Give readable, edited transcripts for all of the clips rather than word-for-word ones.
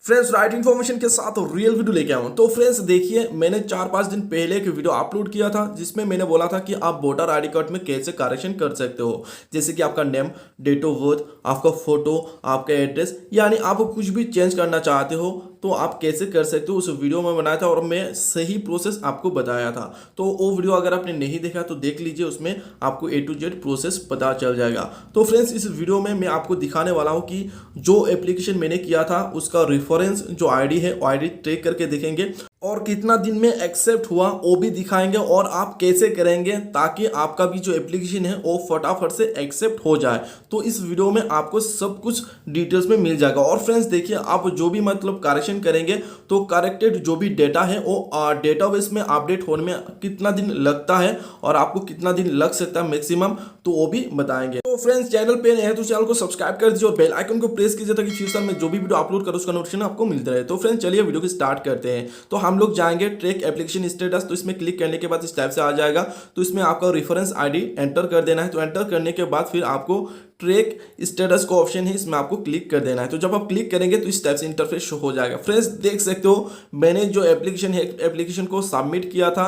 Friends right information के साथ real video लेके आऊँ। तो फ्रेंड्स देखिए, मैंने 4-5 दिन पहले एक वीडियो अपलोड किया था जिसमें मैंने बोला था कि आप वोटर आईडी कार्ड में कैसे करेक्शन कर सकते हो। जैसे कि आपका नेम, डेट ऑफ बर्थ, आपका फोटो, आपका एड्रेस, यानी आप कुछ भी चेंज करना चाहते हो तो आप कैसे कर सकते हो, उस वीडियो में बनाया था और मैं सही प्रोसेस आपको बताया था। तो वो वीडियो अगर आपने नहीं देखा तो देख लीजिए, उसमें आपको A to Z प्रोसेस पता चल जाएगा। तो फ्रेंड्स इस वीडियो में मैं आपको दिखाने वाला हूँ कि जो एप्लीकेशन मैंने किया था उसका रेफरेंस जो आईडी है वो आईडी ट्रैक करके देखेंगे और कितना दिन में एक्सेप्ट हुआ वो भी दिखाएंगे और आप कैसे करेंगे ताकि आपका भी जो एप्लीकेशन है वो फटाफट से एक्सेप्ट हो जाए। तो इस वीडियो में आपको सब कुछ डिटेल्स में मिल जाएगा। और फ्रेंड्स देखिए, आप जो भी मतलब करेक्शन करेंगे तो करेक्टेड जो भी डेटा है वो डेटाबेस में अपडेट होने में कितना दिन लगता है और आपको कितना दिन लग सकता है मैक्सिमम, तो वो भी बताएंगे। तो फ्रेंड्स चैनल पे नए हैं तो चैनल को सब्सक्राइब कर दीजिए और बेल आइकन को प्रेस कीजिए ताकि फ्यूचर में जो भी वीडियो अपलोड करो उसका नोटिफिकेशन आपको मिलता रहे। तो फ्रेंड्स चलिए वीडियो को स्टार्ट करते हैं। तो हम लोग जाएंगे ट्रैक एप्लीकेशन स्टेटस, तो इसमें क्लिक करने के बाद इस टाइप से आ जाएगा। तो इसमें आपका रेफरेंस आईडी एंटर कर देना है। तो एंटर करने के बाद फिर आपको ट्रैक स्टेटस का ऑप्शन है, इसमें आपको क्लिक कर देना है। तो जब आप क्लिक करेंगे तो इस टाइप से इंटरफेस शो हो जाएगा। फ्रेंड्स देख सकते हो, मैंने जो एप्लीकेशन है एप्लीकेशन को सबमिट किया था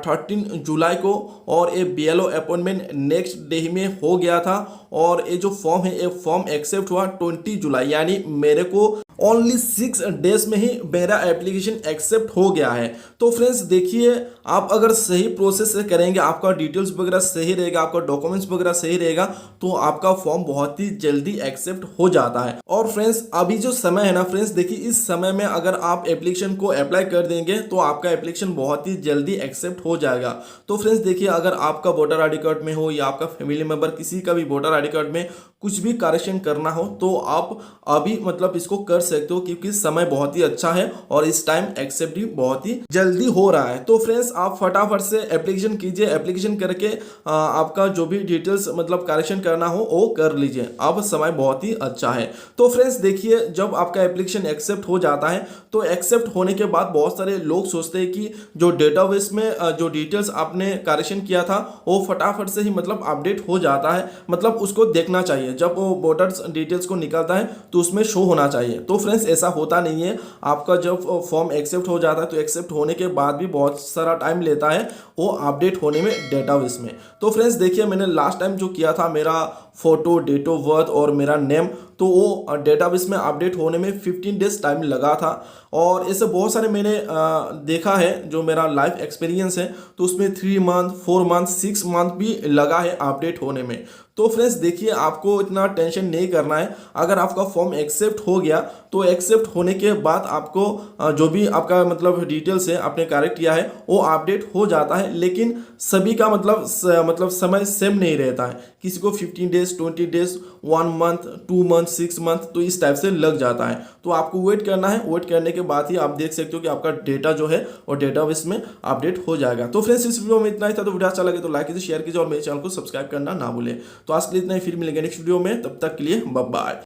13 जुलाई को और ये BLO अपॉइंटमेंट नेक्स्ट डे में हो गया था। और ये जो फॉर्म है ये फॉर्म एक्सेप्ट हुआ 20 जुलाई, यानी मेरे को ओनली 6 डेज में ही मेरा एप्लीकेशन एक्सेप्ट हो गया है। तो फ्रेंड्स देखिए, आप अगर सही प्रोसेस से करेंगे, आपका डिटेल्स वगैरह सही रहेगा, आपका डॉक्यूमेंट्स वगैरह सही रहेगा, तो आपका फॉर्म बहुत ही जल्दी एक्सेप्ट हो जाता है। और फ्रेंड्स अभी जो समय है ना फ्रेंड्स, देखिए इस समय में अगर आप एप्लीकेशन को अप्लाई कर देंगे तो आपका एप्लीकेशन बहुत ही जल्दी एक्सेप्ट हो जाएगा। तो फ्रेंड्स देखिए, अगर आपका वोटर आईडी कार्ड में हो या आपका फैमिली मेंबर किसी का भी वोटर आईडी कार्ड में कुछ भी करेक्शन करना हो तो आप अभी मतलब इसको कर सकते हो, क्योंकि समय बहुत ही अच्छा है और इस टाइम एक्सेप्ट भी बहुत ही जल्दी हो रहा है। तो फ्रेंड्स आप फटाफट से एप्लीकेशन कीजिए, एप्लीकेशन करके आपका जो भी डिटेल्स मतलब करेक्शन करना हो वो कर लीजिए, अब समय बहुत ही अच्छा है। तो फ्रेंड्स देखिए, जब आपका एप्लीकेशन एक्सेप्ट हो जाता है तो एक्सेप्ट होने के बाद बहुत सारे लोग सोचते हैं कि जो डेटाबेस में जो डिटेल्स आपने करेक्शन किया था वो फटाफट से ही मतलब अपडेट हो जाता है, मतलब उसको देखना चाहिए। जब वो वोटर्स डिटेल्स को निकालता है तो उसमें शो होना चाहिए। तो फ्रेंड्स ऐसा होता नहीं है। आपका जब फॉर्म एक्सेप्ट हो जाता है तो एक्सेप्ट होने के बाद भी बहुत सारा टाइम लेता है वो अपडेट होने में डेटाबेस में। तो फ्रेंड्स देखिए, मैंने लास्ट टाइम जो किया था, मेरा फोटो, डेट ऑफ बर्थ और मेरा नेम, तो वो डेटाबेस में अपडेट होने में 15 डेज टाइम लगा था। और ऐसे बहुत सारे मैंने देखा है, जो मेरा लाइफ एक्सपीरियंस है, तो उसमें 3 मंथ, 4 मंथ, 6 मंथ भी लगा है अपडेट होने में। तो फ्रेंड्स देखिए, आपको इतना टेंशन नहीं करना है। अगर आपका फॉर्म एक्सेप्ट हो गया तो एक्सेप्ट होने के बाद आपको जो भी आपका मतलब डिटेल्स है आपने करेक्ट किया है वो अपडेट हो जाता है। लेकिन सभी का मतलब समय सेम नहीं रहता है। किसी को 15 days, 20 days, 1 month, 2 month, 6 month, तो इस टाइप से लग जाता है। तो आपको वेट करना है। वेट करने के बाद ही आप देख सकते हो कि आपका डेटा जो है वो डेटाबेस में अपडेट हो जाएगा। तो फ्रेंड्स इस वीडियो में इतना ही था। तो वीडियो अच्छा लगे तो लाइक कीजिए, शेयर कीजिए और मेरे चैनल को सब्सक्राइब करना ना भूलें। तो आज के लिए इतना ही, फिर मिलेंगे नेक्स्ट वीडियो में। तब तक के लिए बाय बाय।